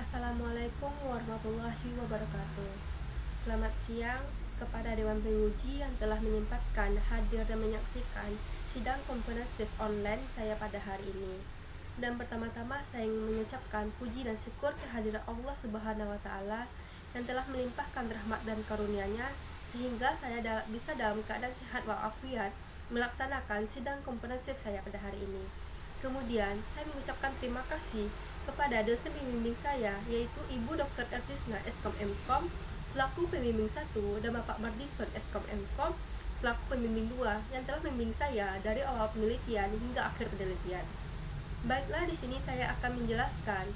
Assalamualaikum warahmatullahi wabarakatuh. Selamat siang kepada Dewan Penguji yang telah menyempatkan hadir dan menyaksikan sidang komprehensif online saya pada hari ini. Dan pertama-tama saya ingin mengucapkan puji dan syukur kehadiran Allah Subhanahu wa taala yang telah melimpahkan rahmat dan karunia-Nya sehingga saya bisa dalam keadaan sehat walafiat melaksanakan sidang komprehensif saya pada hari ini. Kemudian, saya mengucapkan terima kasih kepada dosen pembimbing saya, yaitu Ibu Dr. Ertisna Eskom Mkom selaku pembimbing 1 dan Bapak Mardison Eskom Mkom selaku pembimbing 2 yang telah membimbing saya dari awal penelitian hingga akhir penelitian. Baiklah, di sini saya akan menjelaskan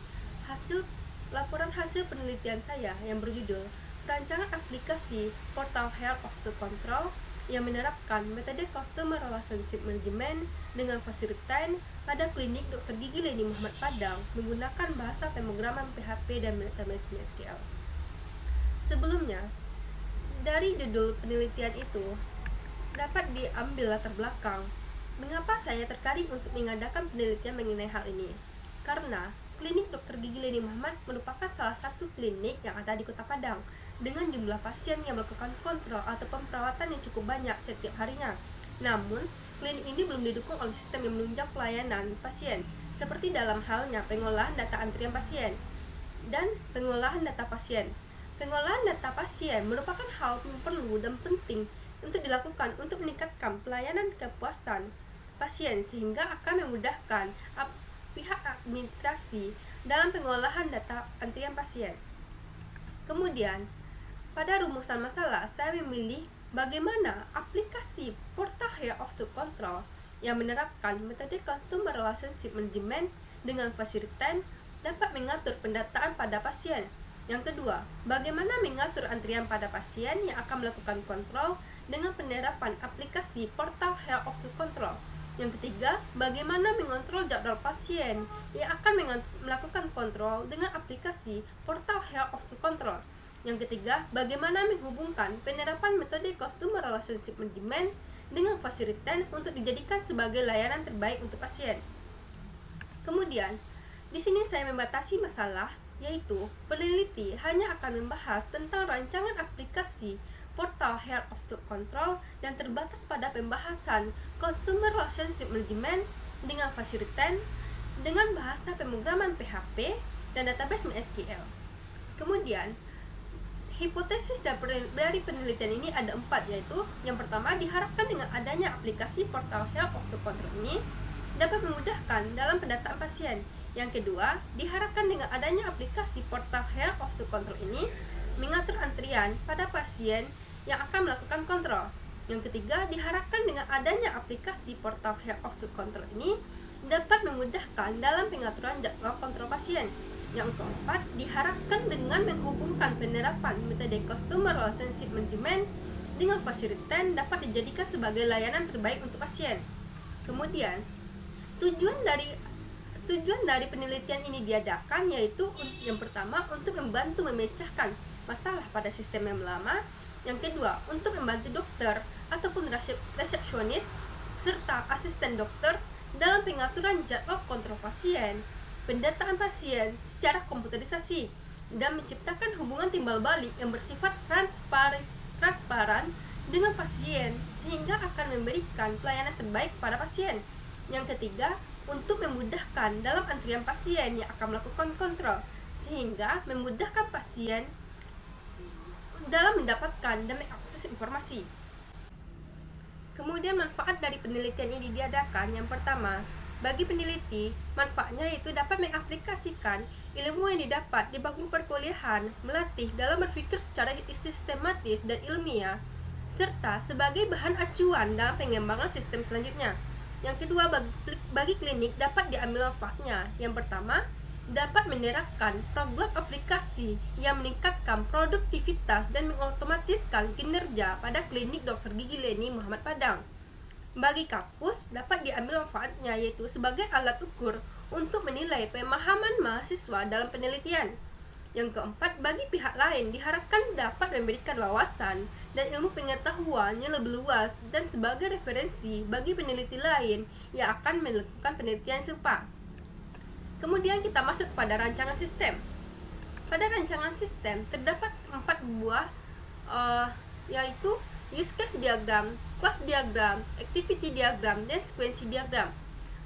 laporan hasil penelitian saya yang berjudul Perancangan Aplikasi Portal Health of the Control yang menerapkan metode Customer Relationship Management dengan fasilitas pada klinik Dr. Gigi Leni Muhammad Padang menggunakan bahasa pemrograman PHP dan mekanisme SQL. Sebelumnya, dari judul penelitian itu dapat diambil latar belakang mengapa saya tertarik untuk mengadakan penelitian mengenai hal ini. Karena klinik Dr. Gigi Leni Muhammad merupakan salah satu klinik yang ada di Kota Padang dengan jumlah pasien yang melakukan kontrol atau perawatan yang cukup banyak setiap harinya. Namun, klinik ini belum didukung oleh sistem yang menunjang pelayanan pasien, seperti dalam halnya pengolahan data antrian pasien dan pengolahan data pasien. Pengolahan data pasien merupakan hal yang perlu dan penting untuk dilakukan untuk meningkatkan pelayanan kepuasan pasien sehingga akan memudahkan pihak administrasi dalam pengolahan data antrian pasien. Kemudian, pada rumusan masalah, saya memilih bagaimana aplikasi Portal Health of the Control yang menerapkan metode Customer Relationship Management dengan fasilitas dapat mengatur pendataan pada pasien. Yang kedua, bagaimana mengatur antrian pada pasien yang akan melakukan kontrol dengan penerapan aplikasi Portal Health of the Control. Yang ketiga, bagaimana mengontrol jadwal pasien yang akan melakukan kontrol dengan aplikasi Portal Health of the Control. Yang ketiga, bagaimana menghubungkan penerapan metode Customer Relationship Management dengan fasilitas untuk dijadikan sebagai layanan terbaik untuk pasien. Kemudian, di sini saya membatasi masalah, yaitu peneliti hanya akan membahas tentang rancangan aplikasi Portal Health of the Control dan terbatas pada pembahasan Consumer Relationship Management dengan fasilitas dengan bahasa pemrograman PHP dan database MySQL. Kemudian, hipotesis dari penelitian ini ada 4, yaitu yang pertama, diharapkan dengan adanya aplikasi Portal Health of the Control ini dapat memudahkan dalam pendataan pasien. Yang kedua, diharapkan dengan adanya aplikasi Portal Health of the Control ini mengatur antrian pada pasien yang akan melakukan kontrol. Yang ketiga, diharapkan dengan adanya aplikasi Portal Health of the Control ini dapat memudahkan dalam pengaturan jadwal kontrol pasien. Yang keempat, diharapkan dengan menghubungkan penerapan metode Customer Relationship Management dengan fasilitas dapat dijadikan sebagai layanan terbaik untuk pasien. Kemudian, tujuan dari penelitian ini diadakan yaitu yang pertama, untuk membantu memecahkan masalah pada sistem yang lama. Yang kedua, untuk membantu dokter ataupun resepsionis serta asisten dokter dalam pengaturan jadwal kontrol pasien, pendataan pasien secara komputerisasi, dan menciptakan hubungan timbal balik yang bersifat transparan dengan pasien sehingga akan memberikan pelayanan terbaik pada pasien. Yang ketiga, untuk memudahkan dalam antrian pasien yang akan melakukan kontrol sehingga memudahkan pasien dalam mendapatkan dan mengakses informasi. Kemudian, manfaat dari penelitian ini diadakan. Yang pertama, bagi peneliti, manfaatnya itu dapat mengaplikasikan ilmu yang didapat di bangku perkuliahan, melatih dalam berpikir secara sistematis dan ilmiah, serta sebagai bahan acuan dalam pengembangan sistem selanjutnya. Yang kedua, bagi klinik dapat diambil manfaatnya. Yang pertama, dapat menerapkan program aplikasi yang meningkatkan produktivitas dan mengotomatiskan kinerja pada klinik Dr. Gigi Leni Muhammad Padang. Bagi kampus, dapat diambil manfaatnya yaitu sebagai alat ukur untuk menilai pemahaman mahasiswa dalam penelitian. Yang keempat, bagi pihak lain diharapkan dapat memberikan wawasan dan ilmu pengetahuan yang lebih luas dan sebagai referensi bagi peneliti lain yang akan melakukan penelitian serupa. Kemudian kita masuk pada rancangan sistem. Pada rancangan sistem terdapat 4 buah yaitu use case diagram, class diagram, activity diagram, dan sequence diagram.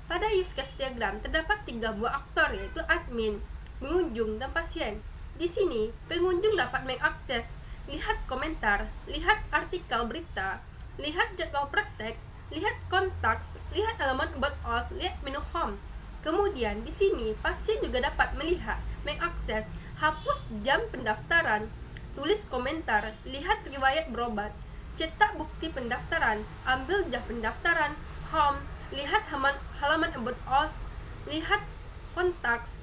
Pada use case diagram terdapat 3 buah aktor yaitu admin, pengunjung, dan pasien. Di sini pengunjung dapat mengakses, lihat komentar, lihat artikel berita, lihat jadwal praktek, lihat kontaks, lihat halaman about us, lihat menu home. Kemudian di sini pasien juga dapat melihat, mengakses, hapus jam pendaftaran, tulis komentar, lihat riwayat berobat, cetak bukti pendaftaran, ambil jam pendaftaran, home, lihat halaman about us, lihat kontaks,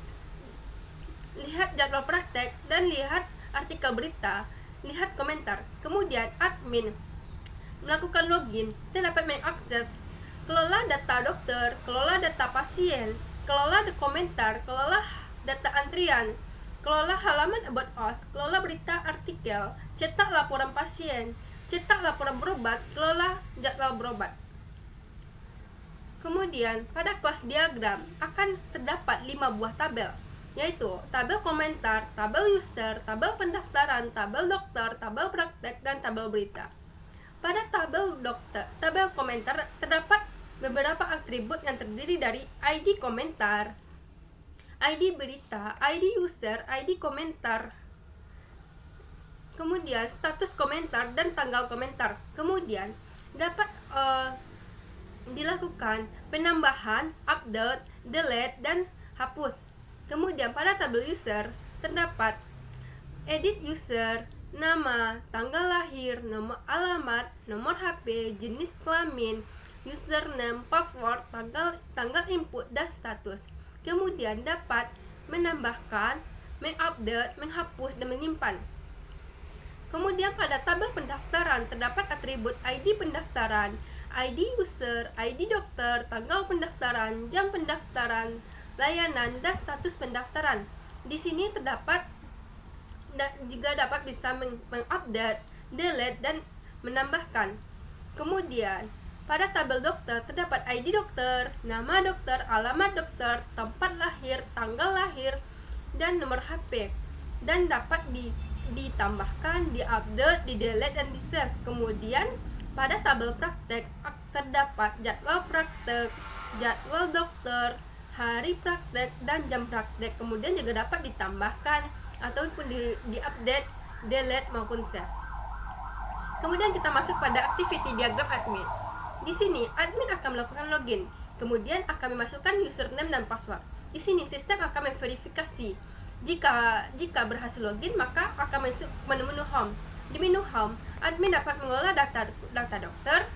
lihat jadwal praktek, dan lihat artikel berita, lihat komentar. Kemudian admin melakukan login dan dapat mengakses, kelola data dokter, kelola data pasien, kelola komentar, kelola data antrian, kelola halaman about us, kelola berita artikel, cetak laporan pasien, cetak laporan berobat, kelola jadwal berobat. Kemudian pada kelas diagram akan terdapat 5 buah tabel, yaitu tabel komentar, tabel user, tabel pendaftaran, tabel dokter, tabel praktek, dan tabel berita. Pada tabel komentar terdapat beberapa atribut yang terdiri dari ID komentar, ID berita, ID user, ID komentar, kemudian status komentar dan tanggal komentar. Kemudian dapat dilakukan penambahan, update, delete, dan hapus. Kemudian pada tabel user terdapat edit user, nama, tanggal lahir, nomor alamat, nomor HP, jenis kelamin, username, password, tanggal input, dan status. Kemudian dapat menambahkan, mengupdate, menghapus, dan menyimpan. Kemudian pada tabel pendaftaran terdapat atribut ID pendaftaran, ID user, ID dokter, tanggal pendaftaran, jam pendaftaran, layanan, dan status pendaftaran. Di sini terdapat juga dapat bisa mengupdate, delete, dan menambahkan. Kemudian pada tabel dokter terdapat ID dokter, nama dokter, alamat dokter, tempat lahir, tanggal lahir, dan nomor HP, dan dapat ditambahkan, diupdate, di-delete, dan di-save. Kemudian pada tabel praktek terdapat jadwal praktek, jadwal dokter, hari praktek, dan jam praktek. Kemudian juga dapat ditambahkan ataupun di-update, delete, maupun save. Kemudian kita masuk pada activity diagram admin. Di sini admin akan melakukan login, kemudian akan memasukkan username dan password. Di sini sistem akan memverifikasi. Jika berhasil login, maka akan masuk menu home. Di menu home, admin dapat mengelola data dokter,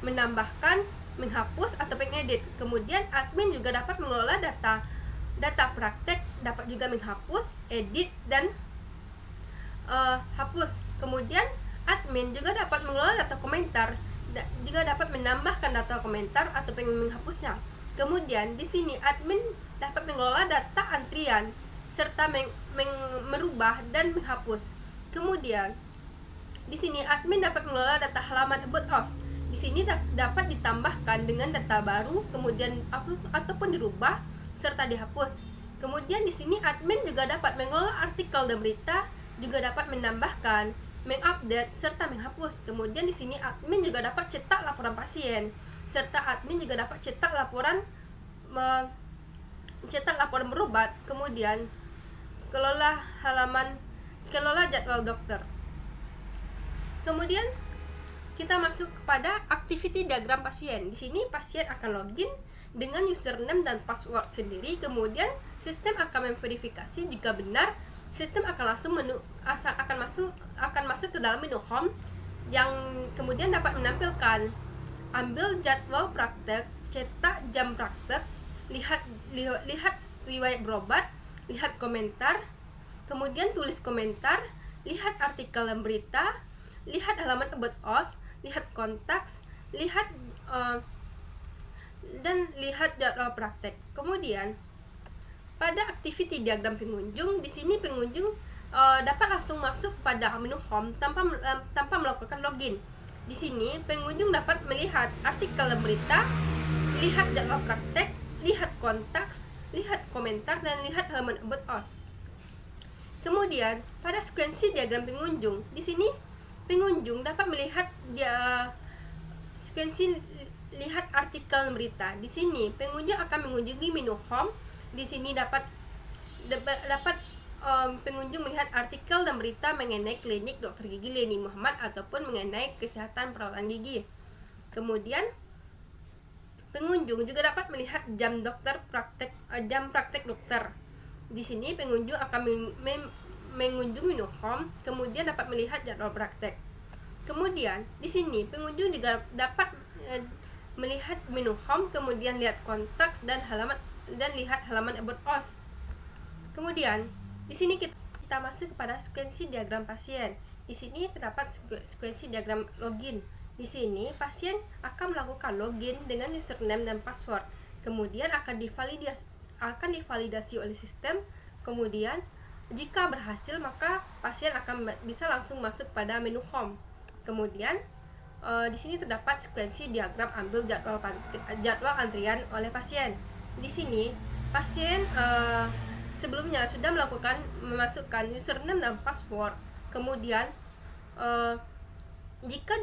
menambahkan, menghapus, atau mengedit. Kemudian admin juga dapat mengelola data praktek, dapat juga menghapus, edit, dan hapus. Kemudian admin juga dapat mengelola data komentar, juga dapat menambahkan data komentar atau menghapusnya. Kemudian di sini admin dapat mengelola data antrian serta merubah dan menghapus. Kemudian di sini admin dapat mengelola data halaman about us. Di sini dapat ditambahkan dengan data baru, kemudian ataupun dirubah serta dihapus. Kemudian di sini admin juga dapat mengelola artikel dan berita, juga dapat menambahkan, mengupdate, serta menghapus. Kemudian di sini admin juga dapat cetak laporan pasien, serta admin juga dapat cetak laporan berobat. Kemudian kelola jadwal dokter. Kemudian kita masuk kepada activity diagram pasien. Di sini pasien akan login dengan username dan password sendiri. Kemudian sistem akan memverifikasi. Jika benar, sistem akan masuk ke dalam menu home, yang kemudian dapat menampilkan ambil jadwal praktek, cetak jam praktek, lihat riwayat berobat, lihat komentar, kemudian tulis komentar, lihat artikel dan berita, lihat halaman about us, lihat kontaks, lihat dan lihat jadwal praktek. Kemudian pada activity diagram pengunjung, di sini pengunjung dapat langsung masuk pada menu home tanpa melakukan login. Di sini pengunjung dapat melihat artikel dan berita, lihat jadwal praktek, lihat kontaks, lihat komentar, dan lihat halaman about us. Kemudian, pada sekuensi diagram pengunjung, di sini pengunjung dapat melihat sekuensi lihat artikel berita. Di sini pengunjung akan mengunjungi menu home. Di sini dapat pengunjung melihat artikel dan berita mengenai klinik Dr. Gigi Leni Muhammad ataupun mengenai kesehatan perawatan gigi. Kemudian pengunjung juga dapat melihat jam praktek dokter. Di sini pengunjung akan mengunjungi menu home, kemudian dapat melihat jadwal praktek. Kemudian di sini pengunjung juga dapat melihat menu home, kemudian lihat kontaks dan lihat halaman about us. Kemudian di sini kita masuk kepada sekuensi diagram pasien. Di sini terdapat sekuensi diagram login. Di sini pasien akan melakukan login dengan username dan password. Kemudian akan divalidasi oleh sistem. Kemudian jika berhasil, maka pasien akan bisa langsung masuk pada menu home. Kemudian di sini terdapat sekuensi diagram ambil jadwal antrian oleh pasien. Di sini pasien sebelumnya sudah memasukkan username dan password. Kemudian jika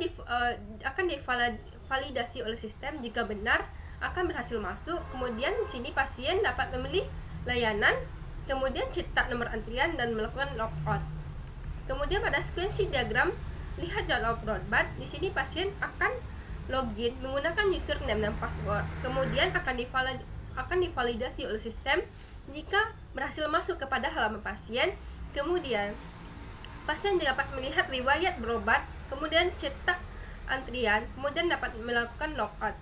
akan divalidasi oleh sistem, jika benar akan berhasil masuk. Kemudian di sini pasien dapat memilih layanan, kemudian cetak nomor antrian dan melakukan logout. Kemudian pada sekuensi diagram lihat jadwal berobat, di sini pasien akan login menggunakan username dan password. Kemudian akan divalidasi oleh sistem jika berhasil masuk kepada halaman pasien. Kemudian pasien dapat melihat riwayat berobat, kemudian cetak antrian, kemudian dapat melakukan logout.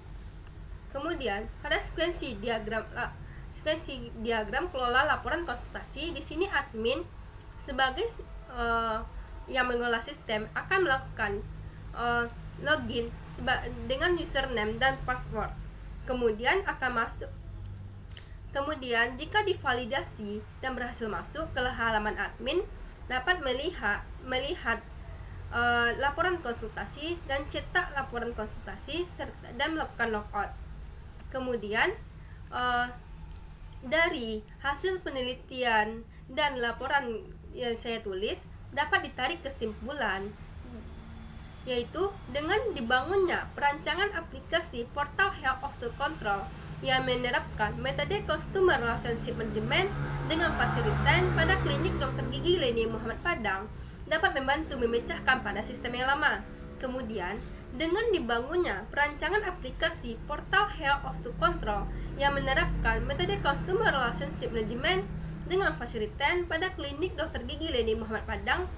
Kemudian pada sekuensi diagram kelola laporan konsultasi, di sini admin sebagai yang mengelola sistem akan melakukan login dengan username dan password. Kemudian akan masuk. Kemudian jika divalidasi dan berhasil masuk ke halaman admin, dapat melihat laporan konsultasi dan cetak laporan konsultasi dan melakukan logout. Kemudian dari hasil penelitian dan laporan yang saya tulis dapat ditarik kesimpulan, yaitu dengan dibangunnya perancangan aplikasi portal Health of the Control yang menerapkan metode Customer Relationship Management dengan fasilitas pada klinik Dr. Gigi Leni Muhammad Padang dapat membantu memecahkan pada sistem yang lama. Kemudian dengan dibangunnya perancangan aplikasi portal Health of the Control yang menerapkan metode Customer Relationship Management dengan fasilitas pada klinik Dr. Gigi Leni Muhammad Padang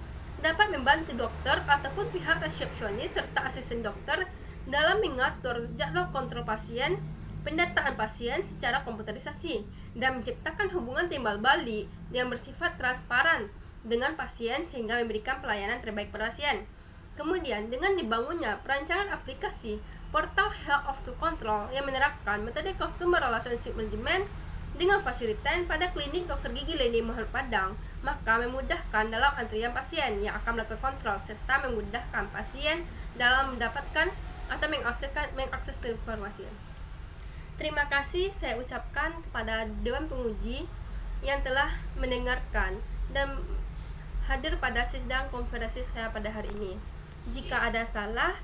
dapat membantu dokter ataupun pihak resepsionis serta asisten dokter dalam mengatur jadwal kontrol pasien, pendataan pasien secara komputerisasi, dan menciptakan hubungan timbal balik yang bersifat transparan dengan pasien sehingga memberikan pelayanan terbaik pada pasien. Kemudian dengan dibangunnya perancangan aplikasi portal Health of the Control yang menerapkan metode Customer Relationship Management dengan fasilitas pada klinik Dr. Gigi Leni Muhammad Padang, maka memudahkan dalam antrian pasien yang akan melakukan kontrol serta memudahkan pasien dalam mendapatkan atau mengakses informasi. Terima kasih saya ucapkan kepada Dewan Penguji yang telah mendengarkan dan hadir pada sidang konferensi saya pada hari ini. Jika ada salah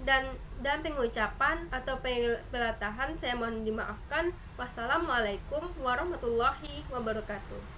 dan pengucapan atau pelatahan, saya mohon dimaafkan. Wassalamualaikum warahmatullahi wabarakatuh.